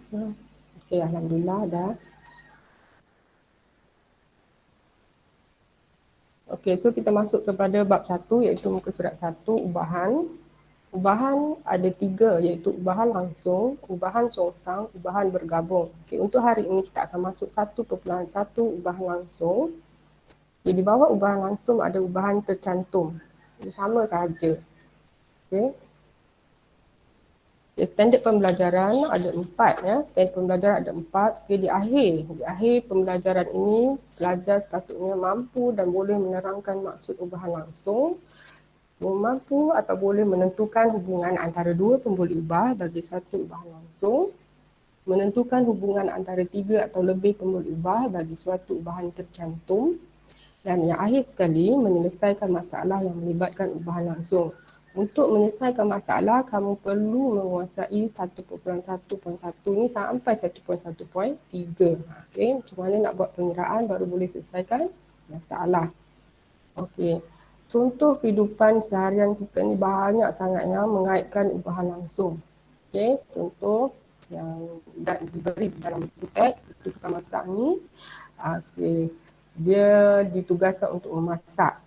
Okey, Alhamdulillah dah. Okey, so kita masuk kepada bab 1 iaitu muka surat 1, ubahan. Ubahan ada 3 iaitu ubahan langsung, ubahan songsang, ubahan bergabung. Okey, untuk hari ini kita akan masuk 1.1 ubahan langsung. Okay, di bawah ubahan langsung ada ubahan tercantum. Ia sama sahaja. Okey. Okay, standard pembelajaran ada 4 ya. Standard pembelajaran ada 4. Okay, di akhir pembelajaran ini pelajar sepatutnya mampu dan boleh menerangkan maksud ubahan langsung, mampu atau boleh menentukan hubungan antara dua pembuli ubah bagi satu ubahan langsung, menentukan hubungan antara 3 atau lebih pembuli ubah bagi suatu ubahan tercantum, dan yang akhir sekali menyelesaikan masalah yang melibatkan ubahan langsung. Untuk menyelesaikan masalah, kamu perlu menguasai 1.1.1 ni sampai 1.1.3. Okey, macam mana nak buat pengiraan baru boleh selesaikan masalah. Okey, contoh kehidupan seharian kita ni banyak sangatnya mengaitkan ubahan langsung. Okey, contoh yang diberi dalam buku teks itu tukang masak ni. Okey, dia ditugaskan untuk memasak.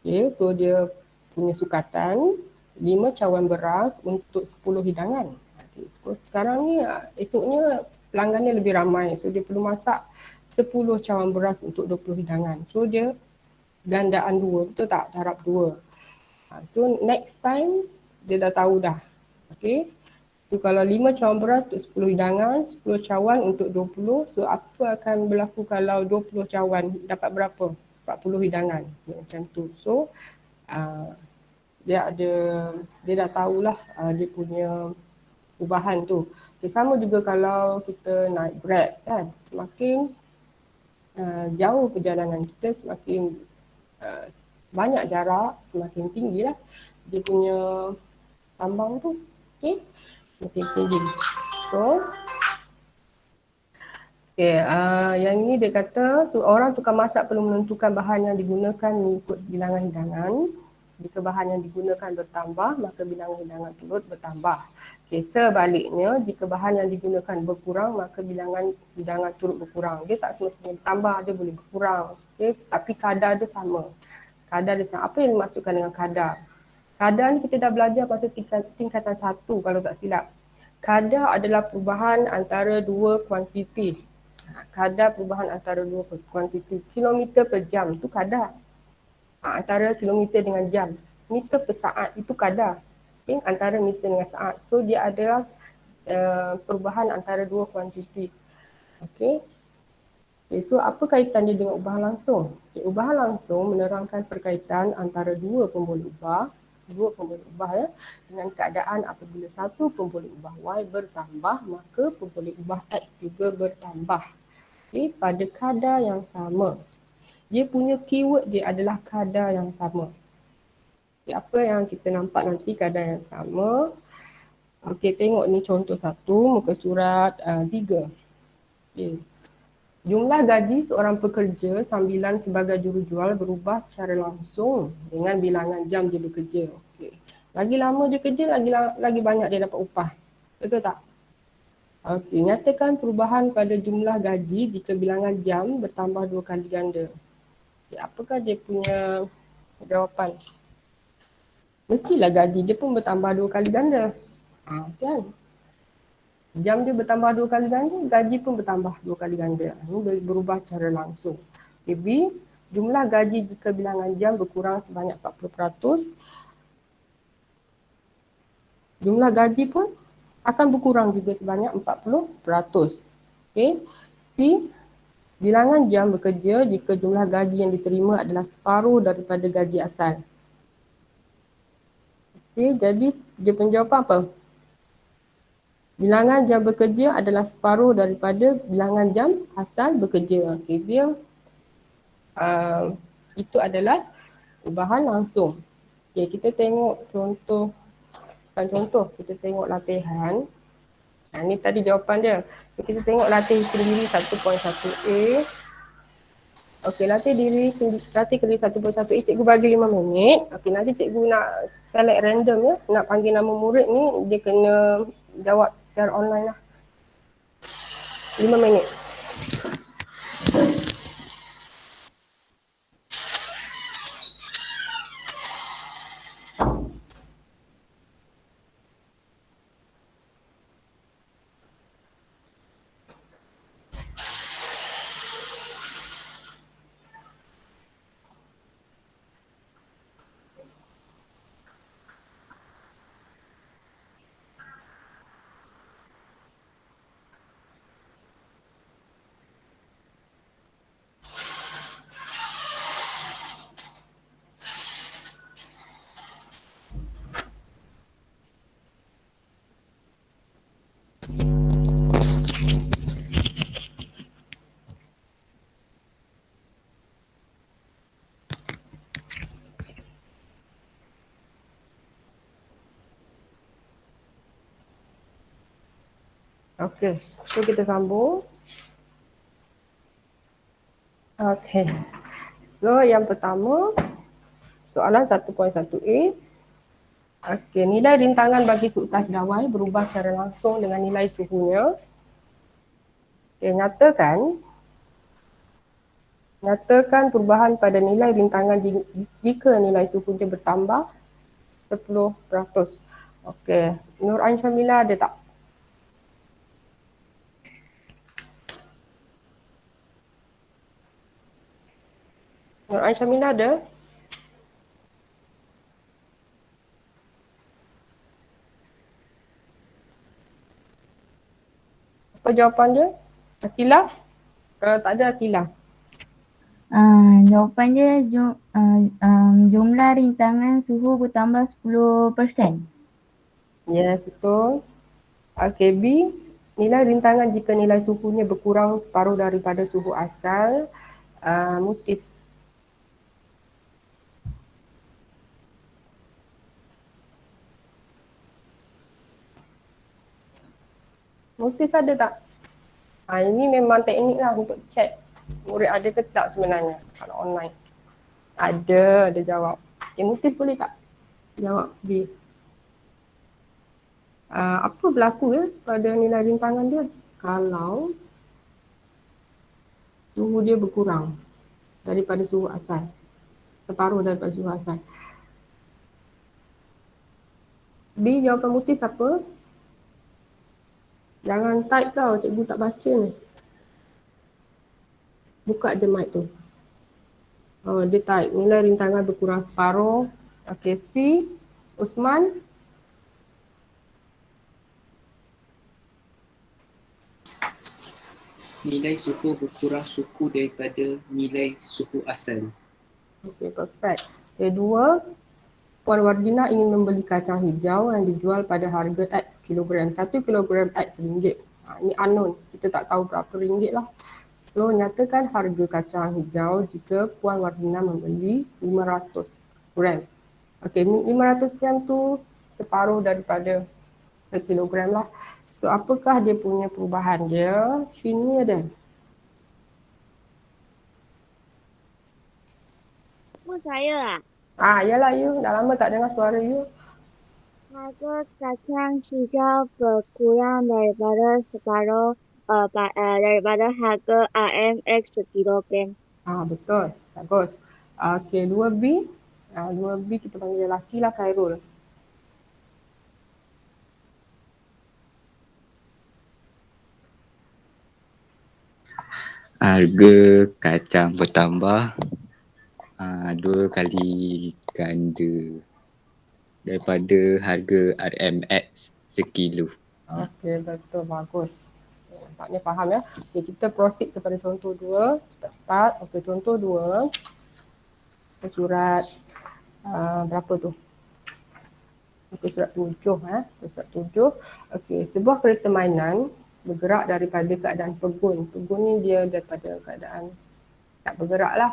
Okey, so dia punya sukatan 5 cawan beras untuk 10 hidangan. Okay, so sekarang ni esoknya pelanggannya lebih ramai. So dia perlu masak 10 cawan beras untuk 20 hidangan. So dia gandaan 2, betul tak? Darab 2. So next time dia dah tahu dah. Okey. So kalau 5 cawan beras untuk 10 hidangan, 10 cawan untuk 20. So apa akan berlaku kalau 20 cawan dapat berapa? 40 hidangan. Macam tu. So dia dah tahulah dia punya ubahan tu. Okay, sama juga kalau kita naik Grab kan. Semakin jauh perjalanan kita, semakin banyak jarak, semakin tinggi lah dia punya tambang tu. Okay, semakin tinggi. So okay, yang ini dia kata seorang tukang masak perlu menentukan bahan yang digunakan mengikut bilangan hidangan. Jika bahan yang digunakan bertambah, maka bilangan hidangan turut bertambah. Okay, sebaliknya, jika bahan yang digunakan berkurang, maka bilangan hidangan turut berkurang. Dia tak semestinya bertambah, dia boleh berkurang. Okay, tapi kadar dia sama. Kadar dia sama. Apa yang dimaksudkan dengan kadar? Kadar ni kita dah belajar pasal tingkatan 1 kalau tak silap. Kadar adalah perubahan antara dua kuantiti. Kadar perubahan antara dua kuantiti. Kilometer per jam itu kadar. Antara kilometer dengan jam. Meter per saat itu kadar. Okay? Antara meter dengan saat. So dia adalah perubahan antara dua kuantiti. Okay? Okay, so apa kaitan dia dengan ubahan langsung? Okay, ubahan langsung menerangkan perkaitan antara dua pembuli ubah ya, dengan keadaan apabila satu pembuli ubah Y bertambah, maka pembuli ubah X juga bertambah. Okay, pada kadar yang sama. Dia punya keyword dia adalah kadar yang sama. Okay, apa yang kita nampak nanti kadar yang sama. Okay, tengok ni contoh 1, muka surat 3. Okay. Jumlah gaji seorang pekerja sambilan sebagai jurujual berubah secara langsung dengan bilangan jam dia bekerja. Okay. Lagi lama dia kerja, lagi banyak dia dapat upah. Betul tak? Okey, nyatakan perubahan pada jumlah gaji jika bilangan jam bertambah 2 kali ganda. Okay, apakah dia punya jawapan? Mestilah gaji dia pun bertambah 2 kali ganda. Kan? Jam dia bertambah 2 kali ganda, gaji pun bertambah 2 kali ganda. Ini berubah secara langsung. Okay, B, jumlah gaji jika bilangan jam berkurang sebanyak 40%, jumlah gaji pun akan berkurang juga sebanyak 40%. Okay. C, bilangan jam bekerja jika jumlah gaji yang diterima adalah separuh daripada gaji asal. Okay, jadi dia penjawapan apa? Bilangan jam bekerja adalah separuh daripada bilangan jam asal bekerja. Okay, dia itu adalah ubahan langsung. Okay, kita tengok contoh, bukan contoh, kita tengok latihan. Ini tadi jawapan dia. Kita tengok latih sendiri 1.1a. Okey, latih sendiri 1.1a. Cikgu bagi 5 minit. Okey, nanti cikgu nak select random ya. Nak panggil nama murid ni, dia kena jawab secara online lah. 5 minit. Okey, so kita sambung. Okey. So yang pertama, soalan 1.1a. Okey, nilai rintangan bagi suktas dawai berubah secara langsung dengan nilai suhunya. Okey, nyatakan perubahan pada nilai rintangan jika nilai suhunya bertambah 10%. Okey, Nur Ain Syamila ada tak? Nur Ain Syamila ada? Apa jawapan dia? Akilah? Tak ada Akilah. Jawapan dia jumlah rintangan suhu bertambah 10%. Yes, betul. Okey, B. Nilai rintangan jika nilai suhunya berkurang separuh daripada suhu asal. Mutis. Mutis ada tak? Ini memang teknik lah untuk check murid ada ke tak sebenarnya kalau online. Ada jawab. Okay, Mutis boleh tak jawab B? Apa berlaku pada nilai rintangan dia kalau suhu dia berkurang daripada suhu asal, separuh daripada suhu asal? B, jawapan Mutis apa? Jangan type tau, cikgu tak baca ni. Buka je mic tu. Dia type nilai rintangan berkurang separuh. Okey, C. Usman. Nilai suhu berkurang suku daripada nilai suhu asal. Okey, perfect. Kedua, Puan Wardina ingin membeli kacang hijau yang dijual pada harga X kilogram. 1 kilogram X ringgit. Ini unknown. Kita tak tahu berapa ringgit lah. So, nyatakan harga kacang hijau jika Puan Wardina membeli 500 gram. Okey, 500 gram tu separuh daripada kilogram lah. So, apakah dia punya perubahan dia? Sini ada. Saya Yalah you. Dah lama tak dengar suara you. harga kacang hijau berkurang daripada separuh daripada harga RMX sekilogram. Betul. Bagus. Okey, 2B. 2B kita panggil lelaki lah, Khairul. Harga kacang bertambah 2 kali ganda daripada harga RMX sekilo. Okey, betul. Bagus. Nampaknya faham ya. Okey, kita proceed kepada contoh 2. Cepat. Okey, contoh 2. Surat berapa tu? Okey, surat 7. Surat 7. Okey, sebuah kereta mainan bergerak daripada keadaan pegun. Pegun ni dia daripada keadaan tak bergerak lah.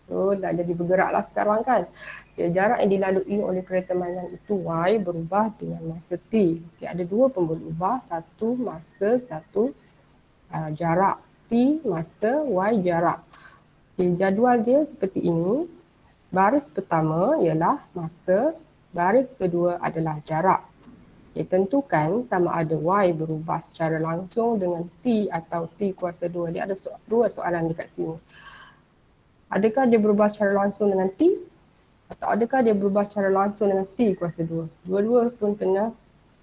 So, dah jadi bergerak lah sekarang kan. Okay, jarak yang dilalui oleh kereta mainan itu Y berubah dengan masa T. Okay, ada dua pemberubah, satu masa, satu jarak. T masa, Y jarak. Okay, jadual dia seperti ini. Baris pertama ialah masa, baris kedua adalah jarak. Tentukan sama ada Y berubah secara langsung dengan T atau T kuasa 2. Dia ada dua soalan dekat sini. Adakah dia berubah secara langsung dengan T atau adakah dia berubah secara langsung dengan T kuasa 2? Dua-dua pun kena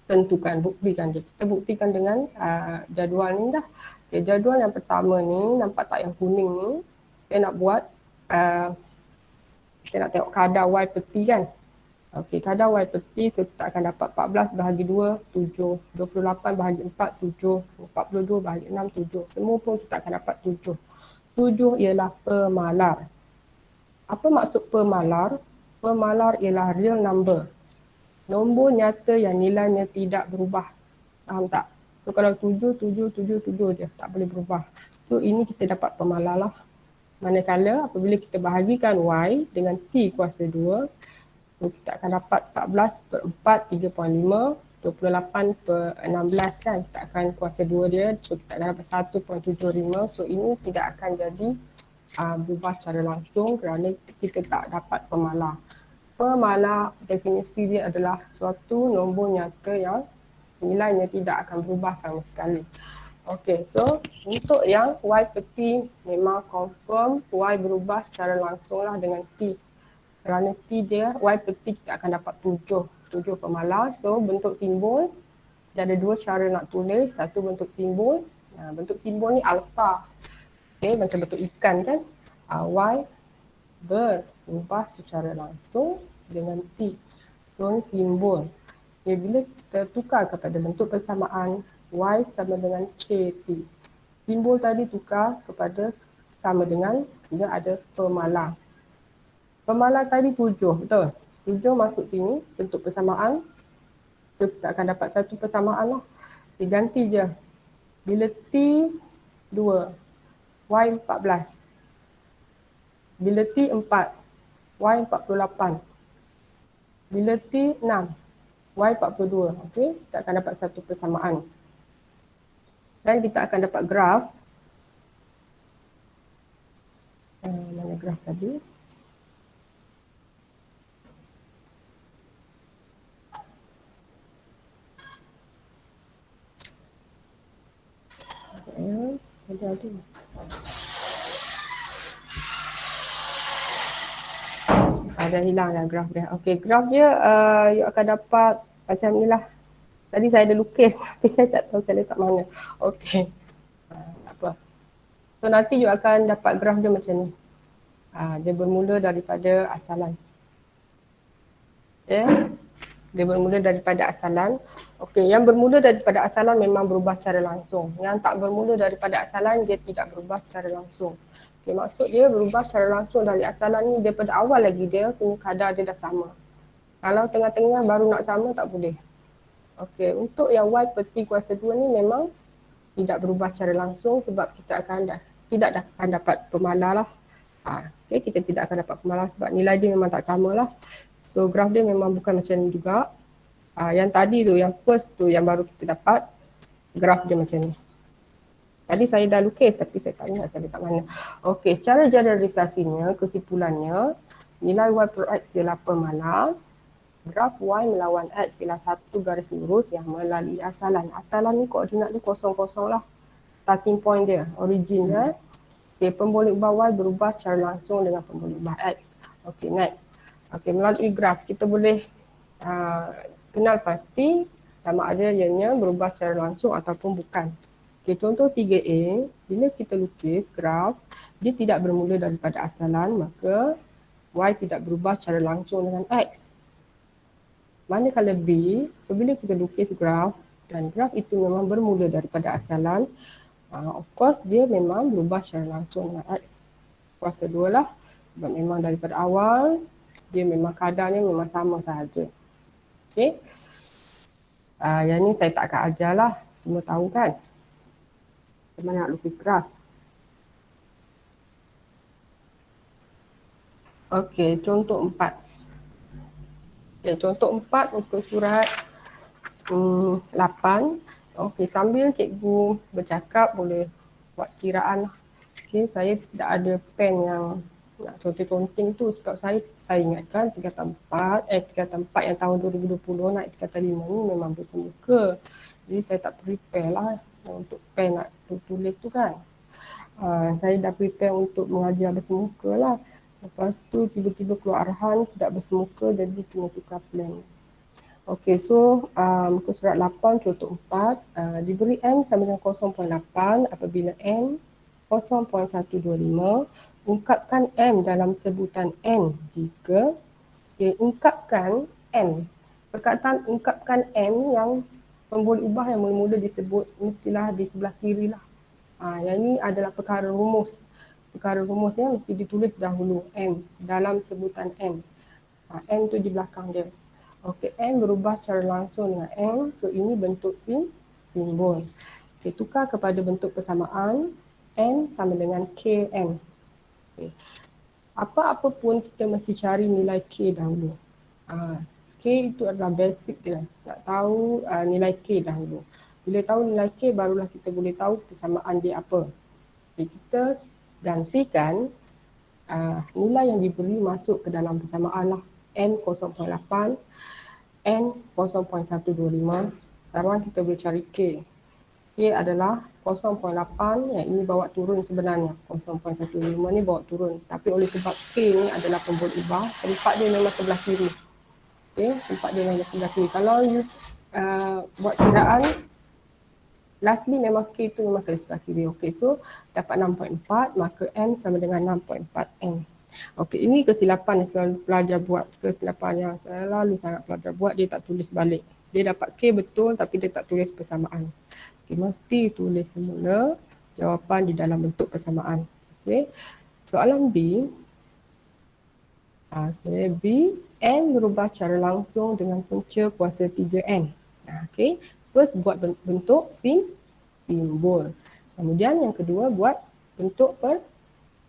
tentukan, buktikan dia. Kita buktikan dengan jadual ni dah. Okay, jadual yang pertama ni, nampak tak yang kuning ni? Kita nak buat, kita nak tengok kadar Y per T kan? Okey, kadar Y per T, so kita akan dapat 14 bahagi 2, 7. 28 bahagi 4, 7. 42 bahagi 6, 7. Semua pun kita akan dapat 7. 7 ialah per malar. Apa maksud per malar? Per malar ialah real number. Nombor nyata yang nilainya tidak berubah. Faham tak? So kalau 7, 7, 7, 7 je, tak boleh berubah. So ini kita dapat per malar lah. Manakala apabila kita bahagikan Y dengan T kuasa 2, so kita akan dapat 14 per 4, 3.5, 28 per 16 kan. Kita akan kuasa 2 dia, so kita akan dapat 1.75. So ini tidak akan jadi berubah secara langsung kerana kita tak dapat per malar. Per malar definisi dia adalah suatu nombor nyata yang nilainya tidak akan berubah sama sekali. Okey, so untuk yang Y per T memang confirm Y berubah secara langsung lah dengan T. Kerana T dia, Y per T kita akan dapat 7 per malar. So bentuk simbol, dia ada dua cara nak tulis. Satu bentuk simbol, bentuk simbol ni alpha. Okay, macam bentuk ikan kan. Y berubah secara langsung dengan T. So ni simbol. Okay, bila kita tukar kepada bentuk persamaan, Y sama dengan KT. Simbol tadi tukar kepada sama dengan, dia ada per malar. Per malar tadi 7, betul? 7 masuk sini, bentuk persamaan. So kita akan dapat satu persamaan lah. Diganti je. Bila T 2, Y 14. Bila T 4, Y 48. Bila T 6, Y 42. Okey, kita akan dapat satu persamaan. Dan kita akan dapat graf. Mana graf tadi? Ada. Ada hilang dah graf dia. Okey, graf dia you akan dapat macam ni lah. Tadi saya ada lukis tapi saya tak tahu saya letak mana. Okey. Tak apa. So nanti you akan dapat graf dia macam ni. Dia bermula daripada asalan. Okay. Dia bermula daripada asalan. Okey, yang bermula daripada asalan memang berubah secara langsung. Yang tak bermula daripada asalan, dia tidak berubah secara langsung. Okey, maksud dia berubah secara langsung dari asalan ni, daripada awal lagi dia punya kadar dia dah sama. Kalau tengah-tengah baru nak sama, tak boleh. Okey, untuk yang Y per T kuasa 2 ni memang tidak berubah secara langsung sebab kita akan tidak akan dapat pemalar lah. Okey, kita tidak akan dapat pemalar sebab nilai dia memang tak sama lah. So graf dia memang bukan macam ni juga. Yang tadi tu, yang first tu yang baru kita dapat, graf dia macam ni. Tadi saya dah lukis tapi saya tak ingat saya letak mana. Okey, secara generalisasinya, kesimpulannya, nilai Y per X ialah pemalar. Graf Y melawan X ialah satu garis lurus yang melalui asalan. Asalan ni koordinat dia kosong-kosong lah. Starting point dia, origin dia. Okey, pemboleh ubah Y berubah secara langsung dengan pemboleh ubah X. Okey, next. Okey, melalui graf kita boleh kenal pasti sama ada ianya berubah secara langsung ataupun bukan. Okey, contoh 3A, bila kita lukis graf, dia tidak bermula daripada asalan, maka Y tidak berubah secara langsung dengan X. Manakala B, apabila kita lukis graf dan graf itu memang bermula daripada asalan, of course dia memang berubah secara langsung dengan X. Kuasa 2 lah, sebab memang daripada awal, dia memang kadarnya memang sama sahaja. Okey. Yang ni saya tak akan ajar lah. Semua tahu kan. Macam mana nak lukis graf. Okey, contoh 4. Okey, contoh 4 muka surat 8. Okey, sambil cikgu bercakap boleh buat kiraan lah. Okey, saya tidak ada pen yang Nak conteng-conteng tu sebab saya ingatkan tingkatan 4 yang tahun 2020 naik tingkatan 5 ni memang bersemuka. Jadi saya tak prepare lah untuk pen nak tulis tu kan. Saya dah prepare untuk mengajar bersemuka lah. Lepas tu tiba-tiba keluar arahan tidak bersemuka, jadi kena tukar plan. Okey, so muka surat 8 contoh 4, diberi M sama dengan 0.8 apabila M 0.125, ungkapkan M dalam sebutan N jika ungkapkan M. Perkataan ungkapkan M yang pemboleh ubah yang mula-mula disebut mestilah di sebelah kiri lah. Yang ini adalah perkara rumus. Perkara rumusnya mesti ditulis dahulu M dalam sebutan M. M tu di belakang dia. Okey, M berubah secara langsung dengan M. So ini bentuk simbol. Okey, tukar kepada bentuk persamaan. N sama dengan KM. Okay. Apa-apa pun kita mesti cari nilai K dahulu. K itu adalah basic dia. Nak tahu nilai K dahulu. Bila tahu nilai K barulah kita boleh tahu persamaan dia apa. Okay, kita gantikan nilai yang diberi masuk ke dalam persamaan lah. N 0.8, N 0.125. Sekarang kita boleh cari K. K adalah 0.8 yang ini bawa turun sebenarnya. 0.15 ni bawa turun. Tapi oleh sebab K ni adalah pemboleh ubah, tempat dia memang sebelah kiri. Okay, tempat dia memang sebelah kiri. Kalau you buat kiraan, lastly memang K tu memang ke sebelah kiri. Okay, so dapat 6.4, maka M sama dengan 6.4 N. Okey, ini kesilapan yang selalu pelajar buat. Kesilapan yang selalu sangat pelajar buat, dia tak tulis balik. Dia dapat K betul tapi dia tak tulis persamaan. Okey, mesti tulis semula jawapan di dalam bentuk persamaan. Okey. Soalan B. B, N berubah secara langsung dengan punca kuasa 3N. Okey. First buat bentuk simbol. Kemudian yang kedua buat bentuk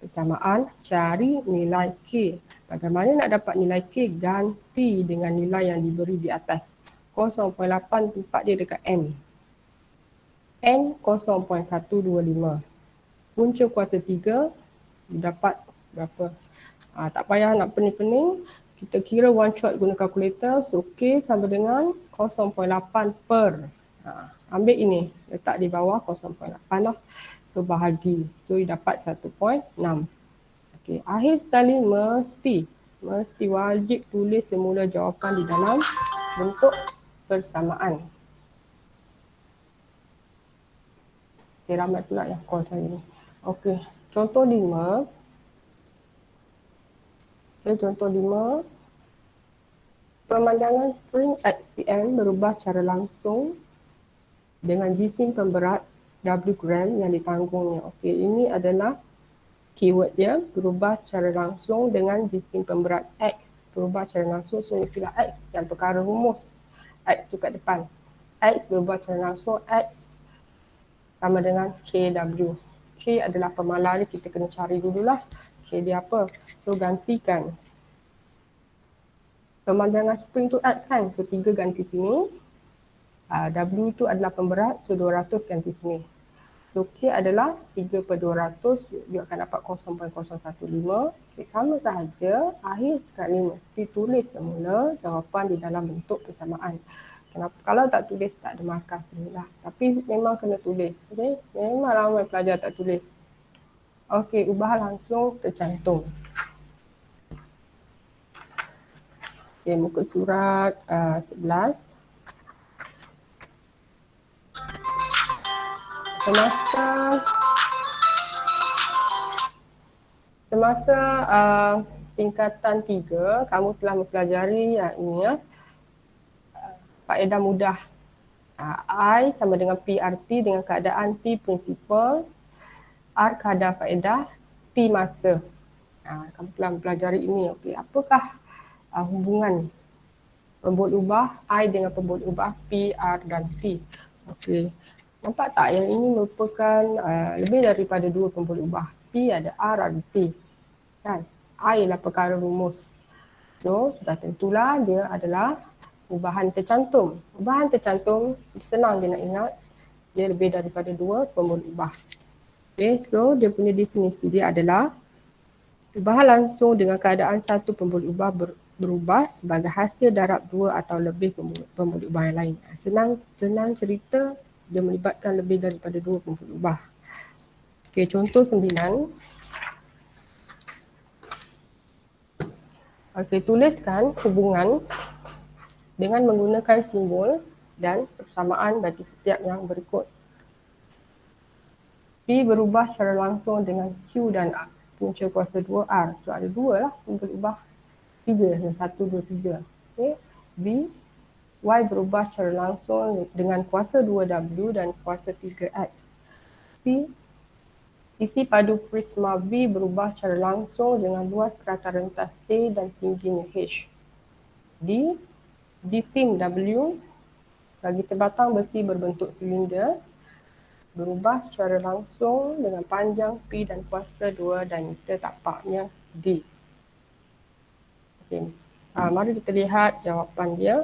persamaan, cari nilai K. Bagaimana nak dapat nilai K? Ganti dengan nilai yang diberi di atas. 0.8 tempat dia dekat M. N 0.125. Punca kuasa 3 dapat berapa? Tak payah nak pening-pening. Kita kira one shot guna kalkulator. So K sama dengan 0.8 per. Ambil ini, letak di bawah 0.8 lah. So bahagi. So you dapat 1.6. Okey, akhir sekali mesti wajib tulis semula jawapan di dalam bentuk persamaan. Okey, ramai pula yang call saya ni. Okey, contoh 5. Okey, contoh 5. Pemandangan spring XPM berubah secara langsung dengan jisim pemberat W gram yang ditanggungnya. Okey, ini adalah keyword dia, berubah secara langsung dengan jisim pemberat X. Berubah secara langsung, so istilah X yang perkara rumus. X tu kat depan. X berubah secara langsung, X sama dengan KW. K adalah pemalar ni, kita kena cari dululah. K dia apa? So gantikan. Pemandangan spring tu X kan? So 3 ganti sini. W tu adalah pemberat, so 200 ganti sini. So K adalah 3 per 200, dia akan dapat 0.015. Okay, sama sahaja, akhir sekali mesti tulis semula jawapan di dalam bentuk persamaan. Kenapa? Kalau tak tulis, tak ada markah sendirilah. Tapi memang kena tulis. Okay? Memang ramai pelajar tak tulis. Okey, ubah langsung tercantum. Okey, muka surat 11. Semasa tingkatan 3, kamu telah mempelajari yang ini ya. Faedah mudah. I sama dengan PRT dengan keadaan P prinsipal, R kadar faedah, T masa. Kamu telah mempelajari ini. Okey, apakah hubungan pemboleh ubah I dengan pemboleh ubah P, R dan T? Okey. Nampak tak yang ini merupakan lebih daripada 2 pemboleh ubah. P ada R ada T. Kan? I ialah perkara rumus. So, sudah tentulah dia adalah ubahan tercantum. Ubahan tercantum senang dia nak ingat. Dia lebih daripada 2 pemboleh ubah. Okay, so dia punya definisi dia adalah Ubahan langsung dengan keadaan satu pembuli ubah berubah sebagai hasil darab dua atau lebih pembuli ubah yang lain. Senang cerita, dia melibatkan lebih daripada dua pembuli ubah. Okey, contoh 9. Okey, tuliskan hubungan dengan menggunakan simbol dan persamaan bagi setiap yang berikut. P berubah secara langsung dengan Q dan punca kuasa 2R. So ada dua lah pembuli ubah. 3, 1, 2, 3. Okay. B, Y berubah secara langsung dengan kuasa 2W dan kuasa 3X. C, isi padu prisma B berubah secara langsung dengan luas kerata rentas A dan tingginya H. D, jisim W bagi sebatang besi berbentuk silinder berubah secara langsung dengan panjang P dan kuasa 2 dan meter tapaknya D. Okay. Mari kita lihat jawapan dia.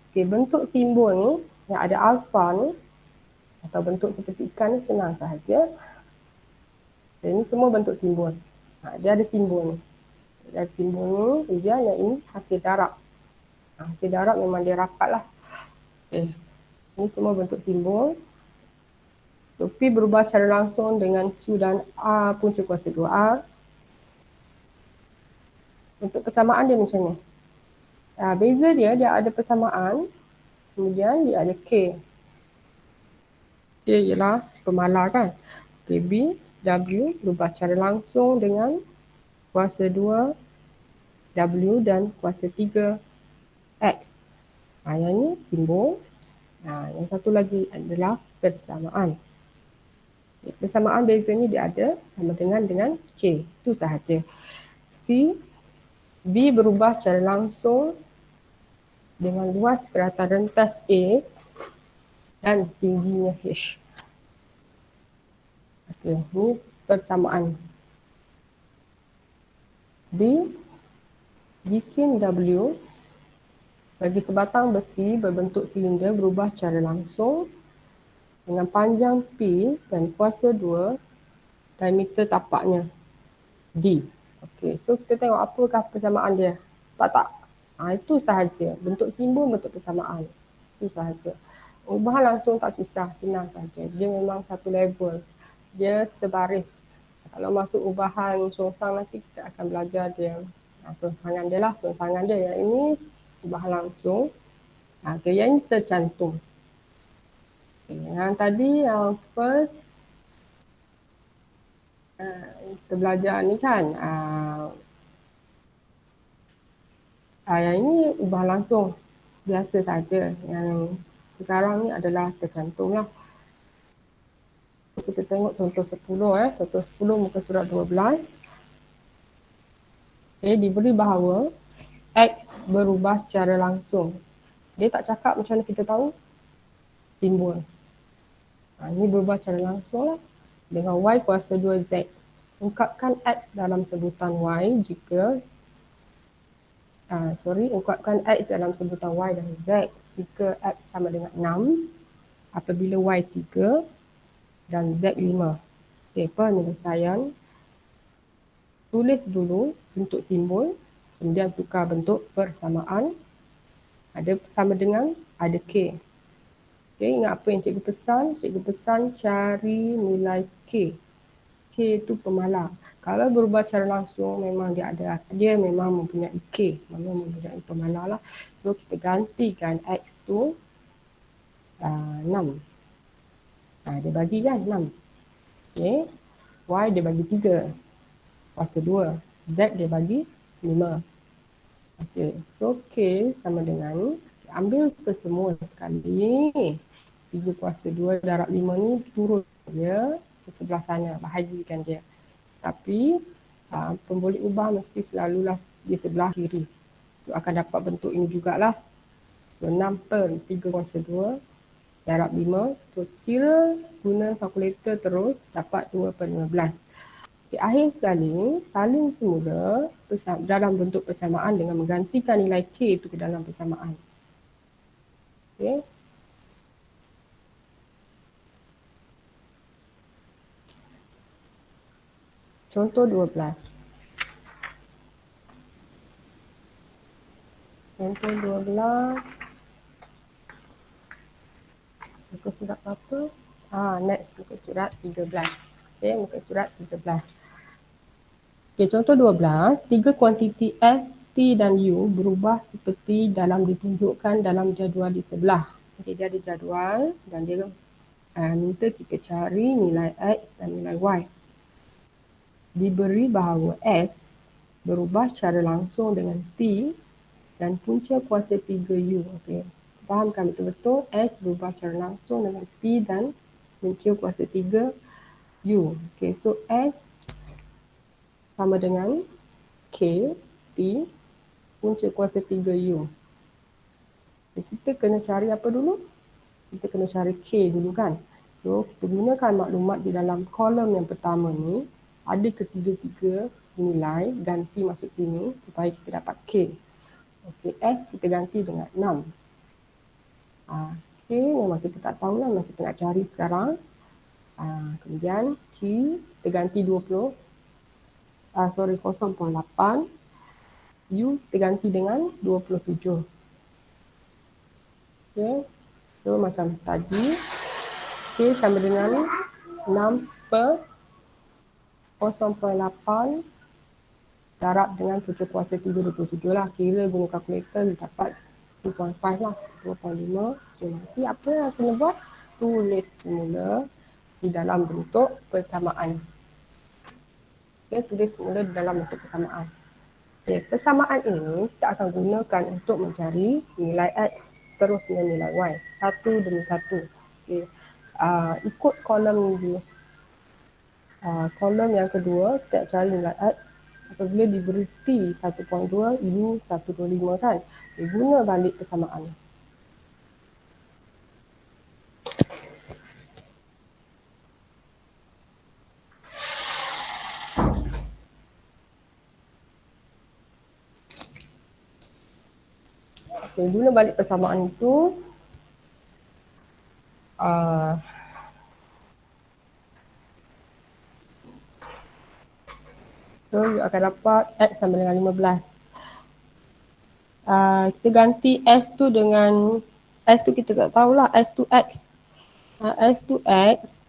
Okay, bentuk simbol ni yang ada alfa ni atau bentuk seperti ikan ni senang sahaja. Ini semua bentuk simbol. Dia ada simbol ni. Dia ada simbol ni, kemudian yang ini hasil darab. Hasil darab memang dia rapat lah. Okay. Ini semua bentuk simbol. So, P berubah secara langsung dengan Q dan R punca kuasa 2R. Untuk persamaan dia macam ni. Beza dia ada persamaan, kemudian dia ada K. K ialah pemala kan. KB, W berubah secara langsung dengan kuasa 2, W dan kuasa 3, X. Yang ni simbol. Yang satu lagi adalah persamaan. Persamaan bezanya dia ada sama dengan K. Itu sahaja. C, B berubah secara langsung dengan luas kerata rentas A dan tingginya H. Okey, ini persamaan. D, jisim W bagi sebatang besi berbentuk silinder berubah secara langsung dengan panjang P dan kuasa 2 diameter tapaknya D. Okey, so kita tengok apakah persamaan dia. Tak? Itu sahaja. Bentuk simbol, bentuk persamaan. Itu sahaja. Ubahan langsung tak susah, senang sahaja. Dia memang satu level. Dia sebaris. Kalau masuk ubahan songsang nanti kita akan belajar dia. Songsangan dia lah, songsangan dia. Yang ini ubahan langsung. Okay, yang ini tercantum. Okay, yang tadi yang first kita belajar ni kan. Yang ini ubah langsung. Biasa saja. Yang sekarang ni adalah tercantum lah. Kita tengok contoh 10. Contoh 10 muka surat 12. Okay, diberi bahawa X berubah secara langsung. Dia tak cakap macam mana kita tahu? Simbol. Ini berubah secara langsung lah. Dengan Y kuasa 2Z. Ungkapkan X dalam sebutan Y jika ungkapkan X dalam sebutan Y dan Z jika X sama dengan 6 apabila Y 3 dan Z 5. Okay, penyelesaian. Tulis dulu bentuk simbol, kemudian tukar bentuk persamaan. Ada sama dengan, ada K. Okay, ingat apa yang cikgu pesan? Cikgu pesan cari nilai K. K itu pemala. Kalau berubah secara langsung memang dia memang mempunyai K, memang mempunyai pemala lah. So kita gantikan X tu 6. Dia bagi kan 6. Okay. Y dia bagi 3. Kuasa 2. Z dia bagi 5. Okay. So K sama dengan, ambil ke semua sekali. 3 kuasa 2 darab 5 ni turun dia ke sebelah sana, bahagikan dia. Tapi pembuli ubah mesti selalulah di sebelah kiri. So, akan dapat bentuk ini jugalah. So, 6 per 3 kuasa 2 darab 5. So, kira guna kalkulator terus dapat 2 per 15. Okay, akhir sekali, salin semula dalam bentuk persamaan dengan menggantikan nilai K itu ke dalam persamaan. Okay. Contoh 12. Contoh 12. Muka surat apa? Next muka surat 13. Okay, muka surat 13. Okay, contoh 12. Tiga kuantiti S, T dan U berubah seperti dalam ditunjukkan dalam jadual di sebelah. Okay, dia ada jadual dan dia minta kita cari nilai X dan nilai Y. Diberi bahawa S berubah secara langsung dengan T dan punca kuasa 3U. Okay. Fahamkan betul-betul S berubah secara langsung dengan T dan punca kuasa 3U. Okay, so S sama dengan K, T, punca kuasa 3U. Okay, kita kena cari apa dulu? Kita kena cari K dulu kan. So, kita gunakan maklumat di dalam kolom yang pertama ni. Ada ketiga-tiga nilai, ganti masuk sini supaya kita dapat K. Okey, S kita ganti dengan 6. K memang kita tak tahu lah, memang kita nak cari sekarang. Kemudian Q kita ganti 20. 0.8. U kita ganti dengan 27. Okey. So macam tadi, K sama dengan 6 per 0.8 darab dengan punca kuasa 327 lah. Kira guna kalkulator dapat 2.5 lah. 2.5. So nanti apa yang kena buat? Tulis semula di dalam bentuk persamaan. Okay, tulis semula di dalam bentuk persamaan. Okay, persamaan ini kita akan gunakan untuk mencari nilai X terus dengan nilai Y. Satu demi satu. Okay. Ikut kolom ni dulu. Kolom yang kedua, kita cari nilai X apabila diberi T 1.2, U 125 kan. Dia guna balik persamaan. Okay, guna balik persamaan itu, so you akan dapat X sama dengan 15. Kita ganti S tu dengan, S tu kita tak tahulah, S tu X. S tu X.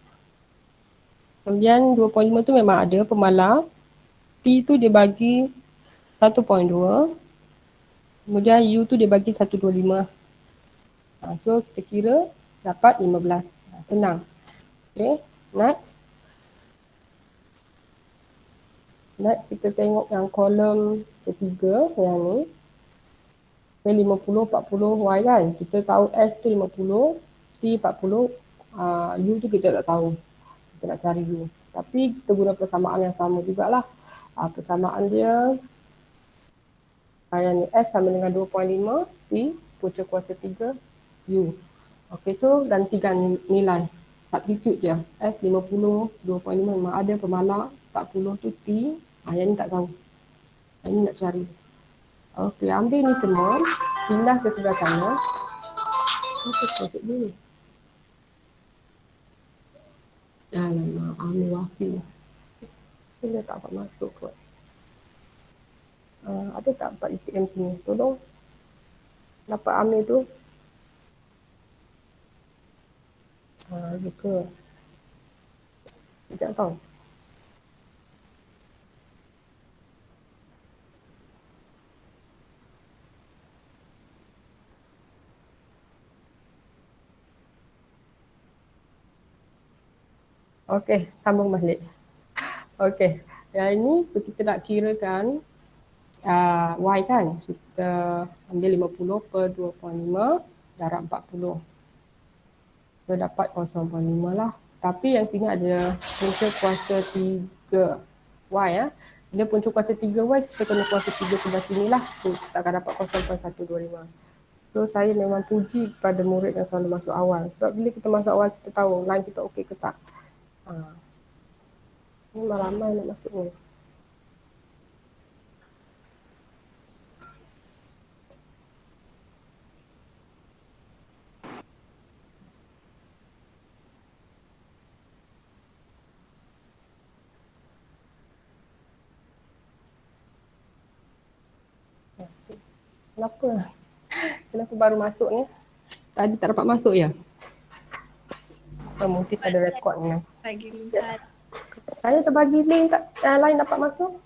Kemudian 2.5 tu memang ada pemalar. T tu dia bagi 1.2. Kemudian U tu dia bagi 125. So kita kira dapat 15. Senang. Okay, next. Next kita tengok yang kolom ketiga yang ni. 50, 40 Y kan. Kita tahu S tu 50, T 40, U tu kita tak tahu. Kita nak cari U. Tapi kita guna persamaan yang sama jugalah. Persamaan dia yang ni S sama dengan 2.5, T punca kuasa 3, U. Okay, so gantikan nilai. Substitute je. S 50, 2.5 memang ada pemalar. 40 tu T. Yang ni tak tahu. Yang ni nak cari. Okey, ambil ni semua, pindah ke sebelah sana. Kita projek dulu. Alamak, ambil wakil. Dia tak dapat masuk kot. Ada tak 4 UTM sini? Tolong. Dapat ambil tu. Buka. Sekejap tau. Okey, sambung balik. Okey, yang ini kita nak kirakan Y kan. So, kita ambil 50 per 2.5 darab 40. So, dapat 0.5 lah. Tapi yang sini ada punca kuasa 3 Y ya. Bila punca kuasa 3 Y, kita kena kuasa 3 sebelah sini lah. So, kita akan dapat 0.125. So, saya memang puji kepada murid yang selalu masuk awal. Sebab bila kita masuk awal, kita tahu line kita okey ke tak. Ini ramai nak masuk ni. Kenapa? Kenapa baru masuk ni? Tadi tak dapat masuk ya? Mungkin ada rekod ni. Bagi lihat. Saya terbagi link tak yang lain dapat masuk?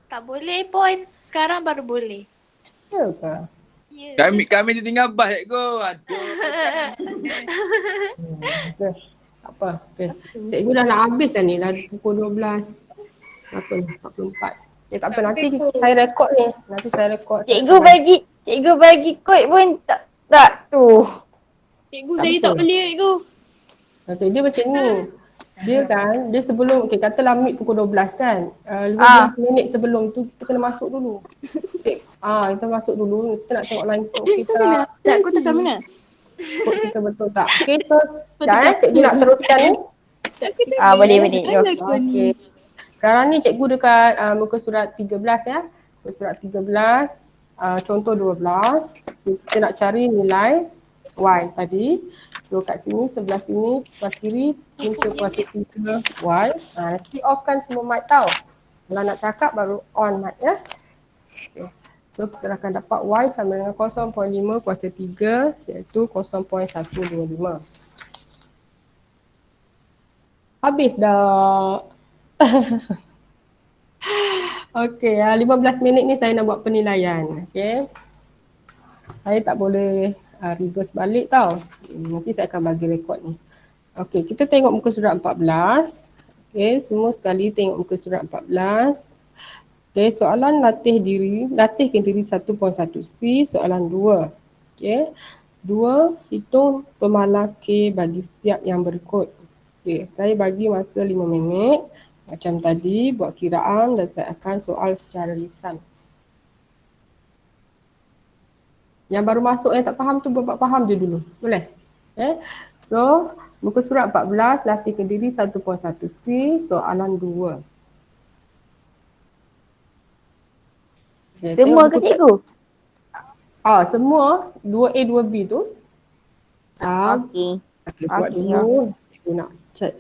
Tak boleh pun. Sekarang baru boleh. Ya ke? Ya. Kami tertinggal bas cikgu. Aduh. Okay. Tak apa. Okay. Cikgu dah nak habis dah ni. Dah pukul 12. Apa ni? 44. Ya tak apa. Nanti saya rekod ni. Nanti saya rekod. Cikgu bagi kod pun tak tu. Cikgu saya tak boleh cikgu. Okay, dia macam ni. Dia kan, dia sebelum, okay, katalah meet pukul 12 kan. 15 minit sebelum tu kita kena masuk dulu. Okay. Kita masuk dulu. Kita nak tengok line code kita. Tak, aku tekan mana? Code kita betul tak? Okay, so dah cikgu nak teruskan ni. Boleh. Yo. Okay. Sekarang ni cikgu dekat muka surat 13 ya. Muka surat 13, contoh 12. Kita nak cari nilai Y tadi. So kat sini, sebelah sini, sebelah kiri, punca kuasa 3 Y. Nanti off kan semua mic tau. Kalau nak cakap baru on mic ya. Okay. So kita akan dapat Y sama dengan 0.5 kuasa 3 iaitu 0.125. Habis dah. Okey, 15 minit ni saya nak buat penilaian. Okey. Saya tak boleh reverse balik tau. Nanti saya akan bagi rekod ni. Okey, kita tengok muka surat 14. Okey, semua sekali tengok muka surat 14. Okey, soalan latihkan diri 1.1C, soalan 2. Okey. 2, hitung pemalar K bagi setiap yang berikut. Okey, saya bagi masa 5 minit. Macam tadi, buat kiraan dan saya akan soal secara lisan. Yang baru masuk yang tak faham tu buat faham je dulu. Boleh? Okay. So, muka surat 14, latihkan diri 1.1C, soalan 2. Okay, Semua ke cikgu? Semua 2A, 2B tu. Okey. Okay, buat Okey, dulu. Cikgu nak check.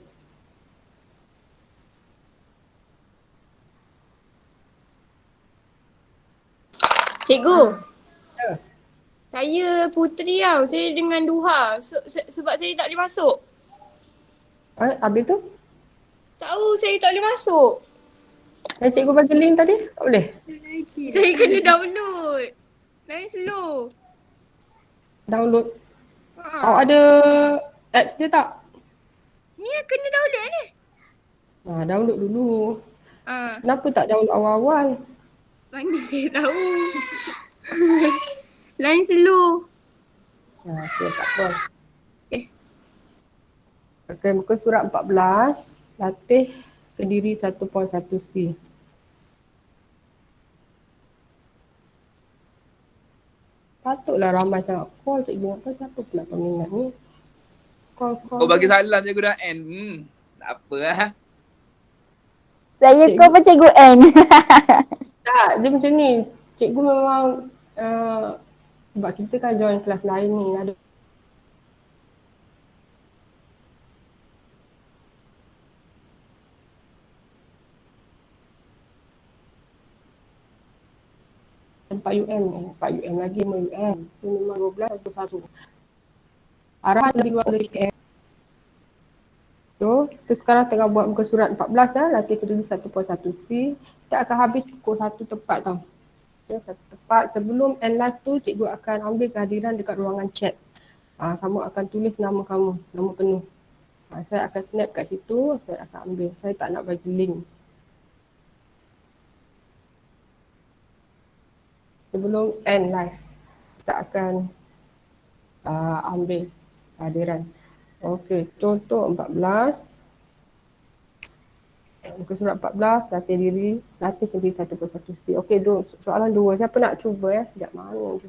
Cikgu. Ya. Saya Puteri tau. Saya dengan Duha. Sebab saya tak boleh masuk. Habis tu? Tahu saya tak boleh masuk. Yang cikgu bagi link tadi? Tak boleh? Saya kena download. Lain slow. Download. Awak ada apps dia tak? Ni kena download ni. Download dulu. Ah, Kenapa tak download awal-awal? mana saya tahu. Lain slow. Okay, tak apa. Okay, muka surat 14. Latih ke diri 1.1C. Patutlah ramai sangat call cikgu. Apa siapa pula peminat ni? Call. Kau bagi salam cikgu dah end. Tak apa lah. Saya Cikgu. kau apa cikgu N? Tak, dia macam ni. Cikgu memang sebab kita kan join kelas lain ni. Ada Empat UM lagi 5 UM. Itu memang 12 atau 1. Arahan dari luar dari UM. So, kita sekarang tengah buat muka surat 14 dah. Latih kedua 1.1C. Kita akan habis pukul 1 tepat tau. Okay, 1 tepat. Sebelum end live tu, cikgu akan ambil kehadiran dekat ruangan chat. Kamu akan tulis nama kamu, nama penuh. Saya akan snap kat situ, saya akan ambil. Saya tak nak bagi link. Sebelum end live, kita akan ambil kehadiran. Okey, contoh 14. Muka surat 14, latih diri 1.1C. Okey, soalan 2. Siapa nak cuba ya? Sekejap mana tu?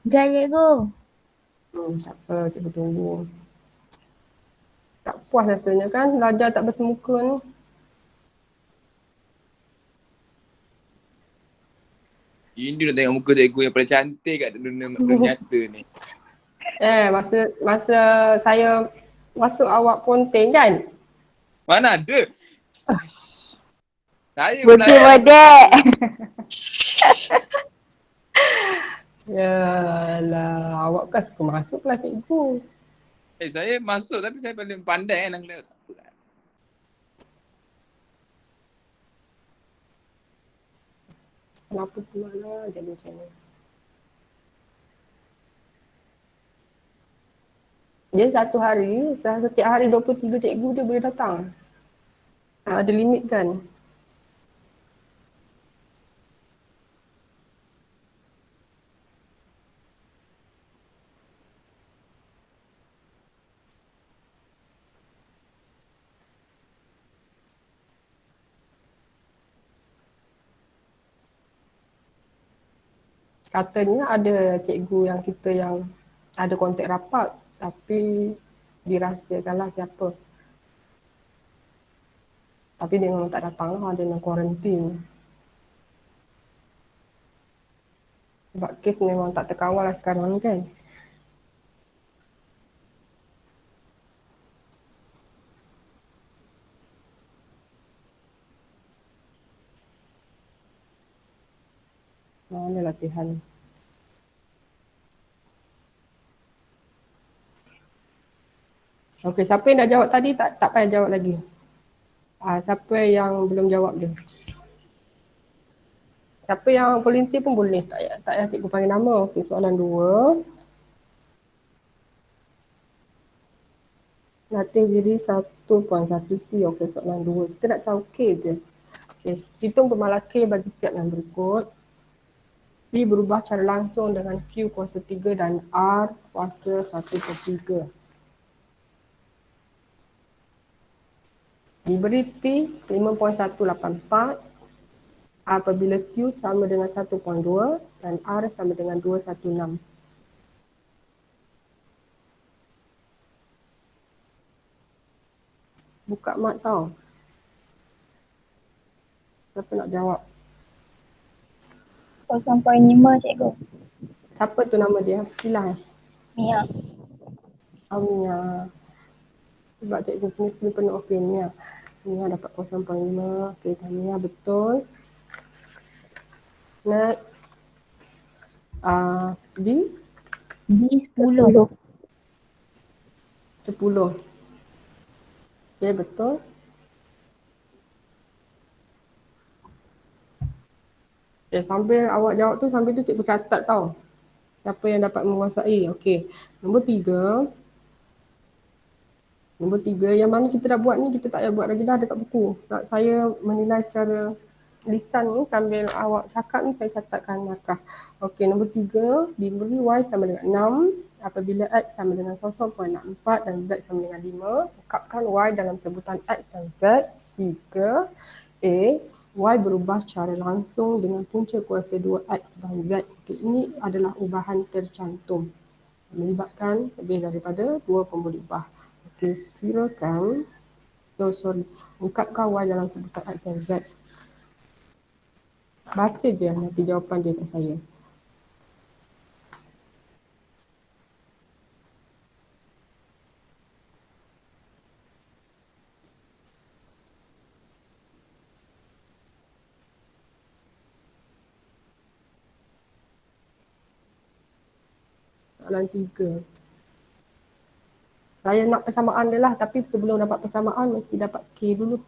Dah cikgu. Tak apa, cikgu tunggu. Tak puas rasanya kan, belajar tak bersemuka ni. Ini nak tengok muka cikgu yang paling cantik kat dunia nyata ni. Masa saya masuk awak ponting kan? Mana ada? Saya Bocil bodek. Yalah, awak kan suka masuk kelas cikgu. Saya masuk tapi saya paling pandai kan. Tak apa kan. Kenapa pula lah jadi macam ni? Dia satu hari, setiap hari 23 cikgu dia boleh datang. Ada limit kan? Katanya ada cikgu yang kita yang ada kontak rapat tapi dirahsiakanlah siapa. Tapi dia memang tak datang lah, dia memang kuarantin. Sebab kes memang tak terkawal lah sekarang ni kan. Mana latihan? Okey, siapa yang dah jawab tadi tak payah jawab lagi. Siapa yang belum jawab dia? Siapa yang volunteer pun boleh. Tak payah cikgu panggil nama. Okey, soalan 2. Latih diri 1.1C. Okey, soalan 2. Kita nak cari K je. Okey, hitung pemalas K bagi setiap yang berikut. P berubah secara langsung dengan Q kuasa 3 dan R kuasa 1/3. Diberi P 5.184 apabila Q sama dengan 1.2 dan R sama dengan 216. Buka mat tau. Siapa nak jawab? 0.5 cikgu. Siapa tu nama dia? Pilah. Mia. Mia. Sebab cikgu punya skill penuh. Okey, Mia. Mia dapat 0.5. Okey, Mia betul. Next. D. D 10. 10. Okey, betul. Sambil awak jawab tu, sambil tu cikgu catat tau. Siapa yang dapat menguasai. Okey. Nombor 3. Nombor 3, yang mana kita dah buat ni, kita tak payah buat lagi dah dekat buku. Nak saya menilai cara lisan ni sambil awak cakap ni, saya catatkan markah. Okey, nombor 3, diberi Y sama dengan 6 apabila X sama dengan 0.64 dan Z sama dengan 5. Ungkapkan Y dalam sebutan X dan Z. 3. A, Y berubah secara langsung dengan punca kuasa 2X dan Z. Okey, ini adalah ubahan tercantum. Melibatkan lebih daripada 2 pembuli ubah. Okey, kirakan, ungkapkan Y dalam sebutan X dan Z. Baca je nanti jawapan dia kat saya. Soalan 3. Saya nak persamaan dia lah, tapi sebelum dapat persamaan mesti dapat K dulu.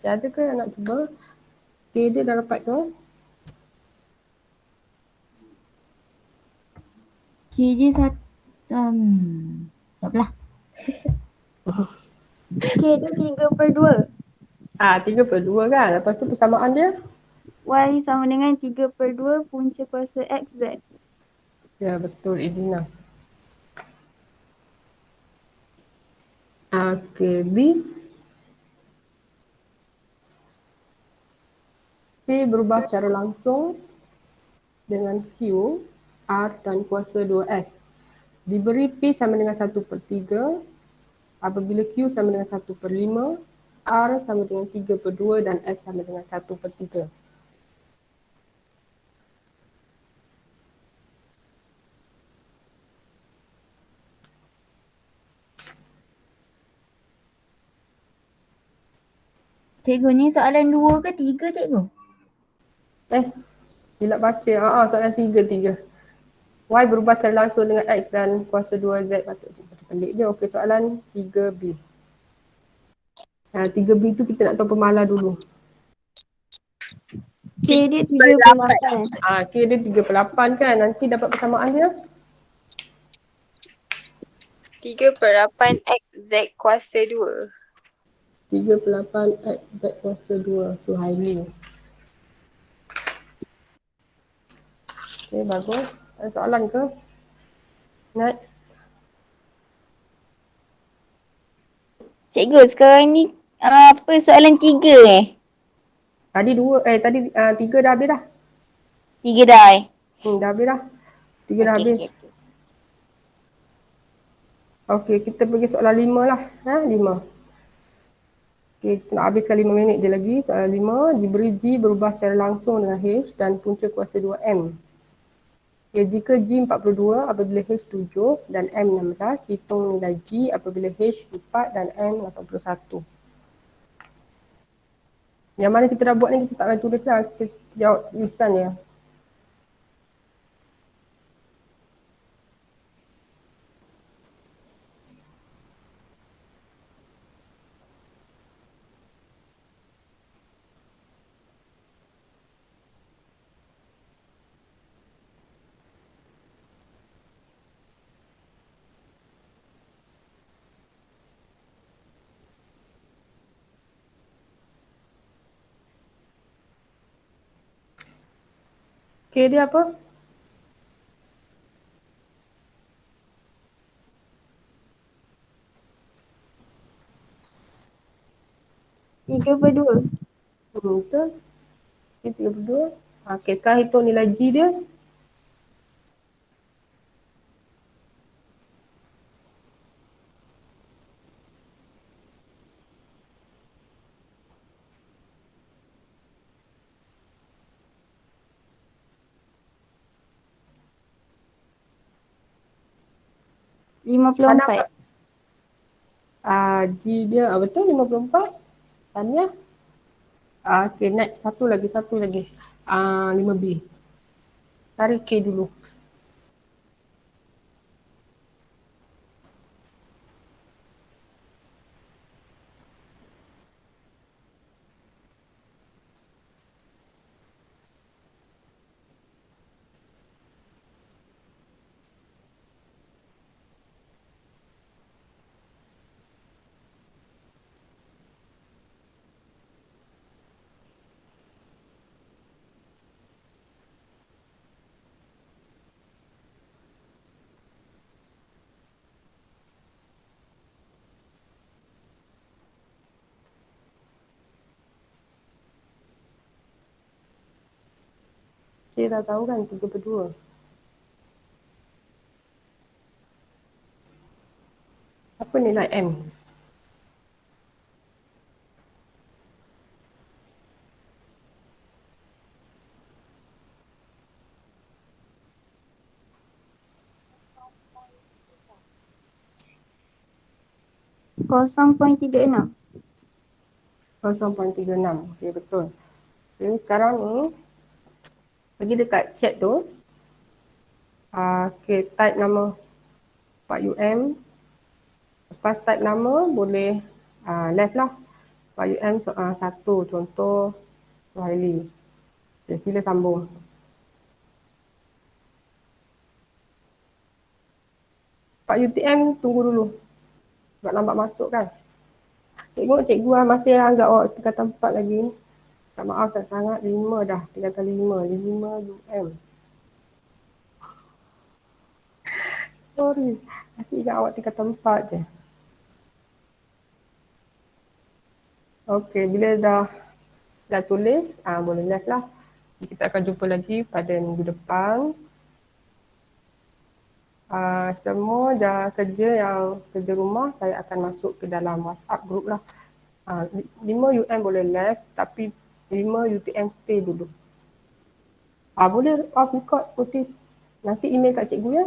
Ada ke yang nak cuba? K dia dah dapat ke? K je satu. Tak apalah. K dia 3/2. 3/2 kan? Lepas tu persamaan dia? Y sama dengan 3/2 punca kuasa X, Z. Ya, betul Idina. Okey, B. P berubah secara langsung dengan Q R dan kuasa 2S. Diberi P sama dengan 1/3 apabila Q sama dengan 1/5, R sama dengan 3/2 dan S sama dengan 1/3. Cikgu ni soalan 2 ke 3 cikgu? Silap baca. Soalan 3. Y berubah secara langsung dengan X dan kuasa 2Z. Patut baca pelik je. Okey, soalan 3B. 3B tu kita nak tahu pemalar dulu. K dia 3/8. K dia 3/8 kan. Nanti dapat persamaan dia. 3/8 X Z kuasa 2. 3/8 X Z kuasa 2. Suhaili. Okey, bagus. Ada soalan ke? Next. Cikgu sekarang ni apa soalan 3 Tadi 3 dah habis dah. 3 dah Dah habis dah. 3 dah Okey, habis. Okey, kita pergi soalan 5 lah. 5. Okey, kita nak habiskan 5 minit je lagi. Soalan 5, diberi G berubah secara langsung dengan H dan punca kuasa 2M. Okay, jika G 42 apabila H 7 dan M 16, hitung nilai G apabila H 4 dan M 81. Yang mana kita dah buat ni kita tak payah tulis lah. Kita jawab tulisan je. K dia apa? Tiga per dua. Betul. K 32. Okey, sekarang hitung nilai G dia. RM54. G dia betul 54. Tanya. Okey, next satu lagi. 5B. Tarik K dulu. K dah tahu kan 3/2. Apa nilai M? RM0.36. 0.36. Okey, betul. Okey, sekarang ni pergi dekat chat tu. Okey, type nama Pak UM. Lepas type nama boleh left lah. Pak UM 1 contoh Suhaili. Okay, sila sambung. Pak UTM tunggu dulu. Sebab lambat masuk kan. Cikgu masih anggap awak tingkatan 4 lagi. Tak maaf sangat 5 dah. Tingkatan 5 UM. Sorry. Masih ingat awak tingkatan 4 je. Okey, bila dah tulis, boleh left lah. Kita akan jumpa lagi pada minggu depan. Semua kerja rumah saya akan masuk ke dalam WhatsApp group lah. 5 UM boleh left tapi 5 UTM stay dulu. Boleh off record notice. Nanti email kat cikgu ya.